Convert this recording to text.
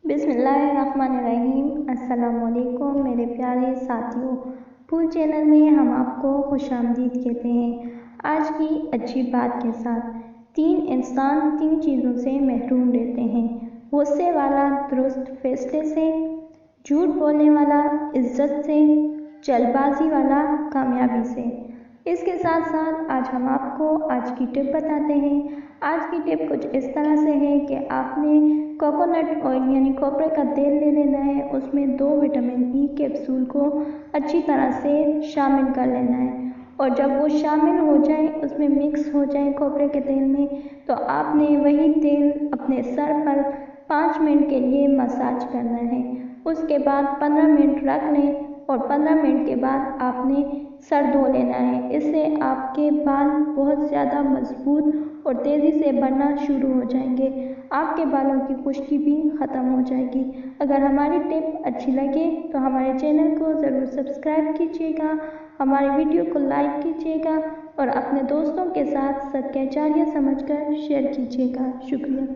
बिस्मिल्लाहिर्रहमानिर्रहीम। अस्सलामुअलैकुम मेरे प्यारे साथियों, फूल चैनल में हम आपको खुशामदीद कहते हैं। आज की अच्छी बात के साथ 3 इंसान 3 चीज़ों से महरूम रहते हैं। गुस्से वाला दुरुस्त फैसले से, झूठ बोलने वाला इज्जत से, जल्दबाजी वाला कामयाबी से। इसके साथ साथ आज हम आपको आज की टिप बताते हैं। आज की टिप कुछ इस तरह से है कि आपने कोकोनट ऑयल यानी खोपरे का तेल ले लेना है। उसमें 2 विटामिन ई कैप्सूल को अच्छी तरह से शामिल कर लेना है और जब वो शामिल हो जाए, उसमें मिक्स हो जाए खोपरे के तेल में, तो आपने वही तेल अपने सर पर 5 मिनट के लिए मसाज करना है। उसके बाद 15 मिनट रख लें और 15 मिनट के बाद आपने सर धो लेना है। इससे आपके बाल बहुत ज़्यादा मजबूत और तेज़ी से बढ़ना शुरू हो जाएंगे। आपके बालों की खुश्की भी ख़त्म हो जाएगी। अगर हमारी टिप अच्छी लगे तो हमारे चैनल को ज़रूर सब्सक्राइब कीजिएगा, हमारे वीडियो को लाइक कीजिएगा और अपने दोस्तों के साथ सदका जारिया समझकर शेयर कीजिएगा। शुक्रिया।